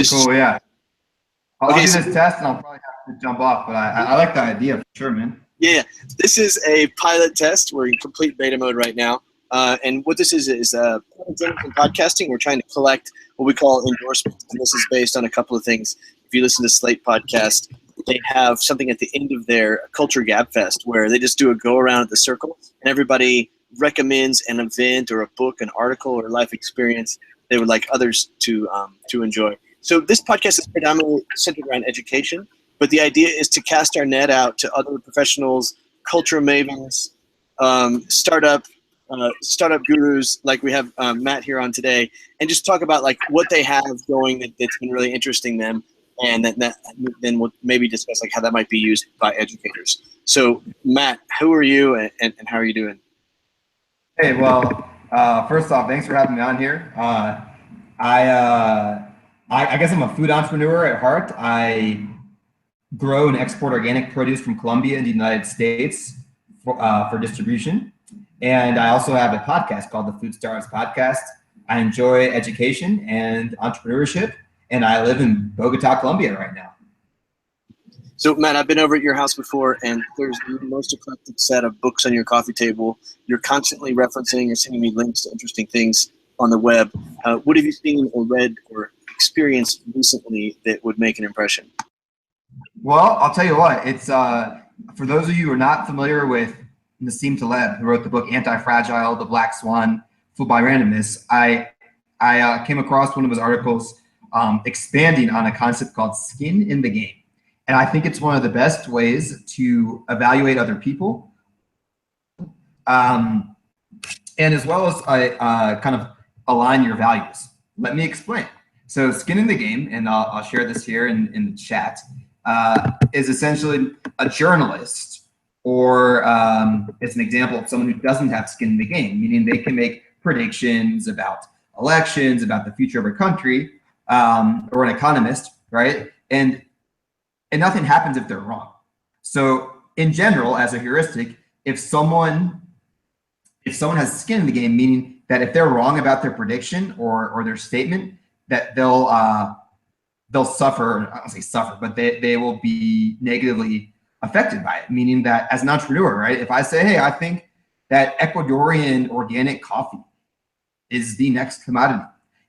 Cool, yeah. I'll Okay, do this test and I'll probably have to jump off, but I like the idea for sure, man. Yeah, this is a pilot test. We're in complete beta mode right now. And what this is podcasting. We're trying to collect what we call endorsements. And this is based on a couple of things. If you listen to Slate podcast, they have something at the end of their Culture Gab Fest where they just do a go around at the circle and everybody recommends an event or a book, an article, or life experience they would like others to enjoy. So this podcast is predominantly centered around education, but the idea is to cast our net out to other professionals, culture mavens, startup gurus like we have Matt here on today, and just talk about like what they have going that's been really interesting them, and then we'll maybe discuss like how that might be used by educators. So Matt, who are you and how are you doing? Hey, well, first off, thanks for having me on here. I guess I'm a food entrepreneur at heart. I grow and export organic produce from Colombia into the United States for distribution. And I also have a podcast called the Food Stars Podcast. I enjoy education and entrepreneurship, and I live in Bogota, Colombia right now. So Matt, I've been over at your house before, and there's the most eclectic set of books on your coffee table. You're constantly referencing or sending me links to interesting things on the web. What have you seen or read or experienced recently that would make an impression? Well, I'll tell you what, it's for those of you who are not familiar with Nassim Taleb, who wrote the book Anti-Fragile, The Black Swan, Fooled by Randomness, I came across one of his articles expanding on a concept called skin in the game. And I think it's one of the best ways to evaluate other people. And as well as kind of align your values. Let me explain. So skin in the game, and I'll share this here in the chat, is essentially a journalist, or it's an example of someone who doesn't have skin in the game, meaning they can make predictions about elections, about the future of a country, or an economist, right? And nothing happens if they're wrong. So in general, as a heuristic, if someone has skin in the game, meaning that if they're wrong about their prediction or their statement, that they'll suffer, I don't say suffer, but they will be negatively affected by it, meaning that as an entrepreneur, right? If I say, hey, I think that Ecuadorian organic coffee is the next commodity,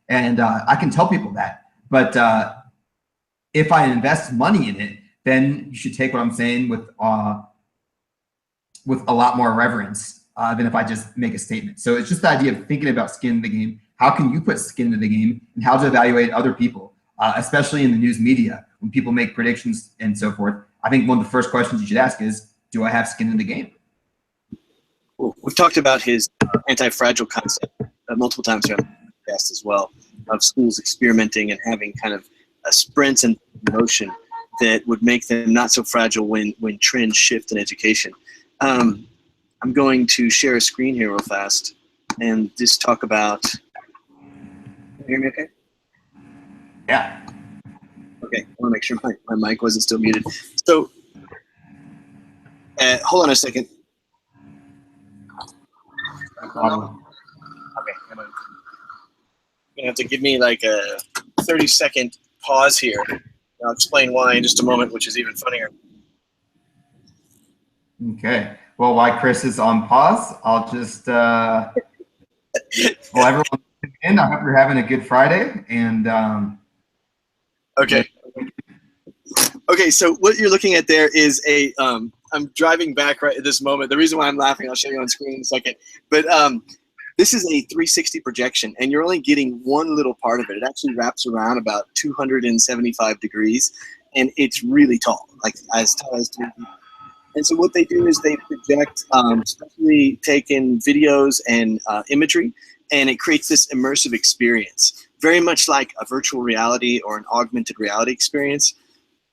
and I can tell people that, but if I invest money in it, then you should take what I'm saying with a lot more reverence than if I just make a statement. So it's just the idea of thinking about skin in the game. How can you put skin into the game, and how to evaluate other people, especially in the news media when people make predictions and so forth. I think one of the first questions you should ask is, do I have skin in the game? Well, we've talked about his anti-fragile concept multiple times here on the podcast as well, of schools experimenting and having kind of a sprints and motion that would make them not so fragile when trends shift in education. I'm going to share a screen here real fast and just talk about. Can you hear me okay? Yeah. Okay, I want to make sure my mic wasn't still muted. So, hold on a second. Okay, you're going to have to give me like a 30-second pause here. I'll explain why in just a moment, which is even funnier. Okay. Well, while Chris is on pause, I'll just, well, everyone in, I hope you're having a good Friday. And okay. Okay, so what you're looking at there is a, I'm driving back right at this moment. The reason why I'm laughing, I'll show you on screen in a second. But this is a 360 projection, and you're only getting one little part of it. It actually wraps around about 275 degrees, and it's really tall, like as tall as 3 feet. And so what they do is they project specially taken videos and imagery, and it creates this immersive experience, very much like a virtual reality or an augmented reality experience.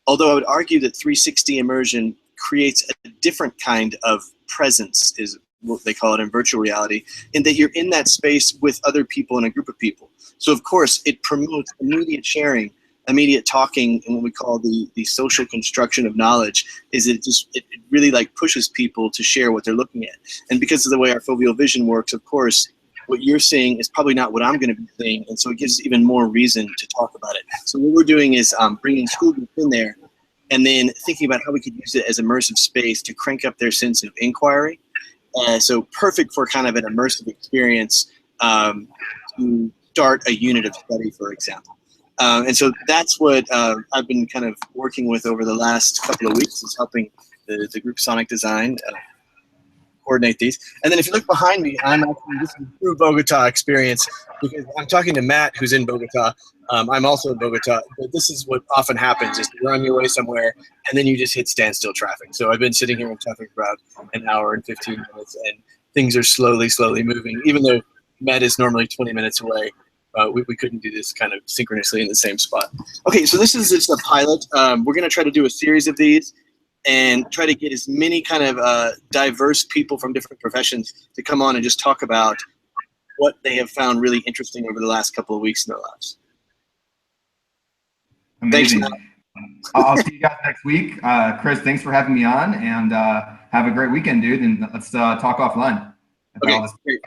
Although I would argue that 360 immersion creates a different kind of presence, is what they call it in virtual reality, in that you're in that space with other people and a group of people. So of course it promotes immediate sharing, immediate talking, and what we call the social construction of knowledge. Is it really like pushes people to share what they're looking at. And because of the way our foveal vision works, of course, what you're seeing is probably not what I'm going to be seeing, and so it gives even more reason to talk about it. So what we're doing is bringing school groups in there and then thinking about how we could use it as immersive space to crank up their sense of inquiry. So perfect for kind of an immersive experience to start a unit of study, for example. And so that's what I've been kind of working with over the last couple of weeks, is helping the group Sonic Design coordinate these. And then if you look behind me, I'm actually, this is a true Bogota experience, because I'm talking to Matt, who's in Bogota. I'm also in Bogota, but this is what often happens, is you're on your way somewhere and then you just hit standstill traffic. So I've been sitting here in traffic for about an hour and 15 minutes, and things are slowly moving. Even though Matt is normally 20 minutes away, we couldn't do this kind of synchronously in the same spot. Okay, so this is just a pilot. We're gonna try to do a series of these and try to get as many kind of diverse people from different professions to come on and just talk about what they have found really interesting over the last couple of weeks in their lives. Amazing. Thanks, I'll see you guys next week. Chris, thanks for having me on, and have a great weekend, dude. And let's talk offline about all this. Great.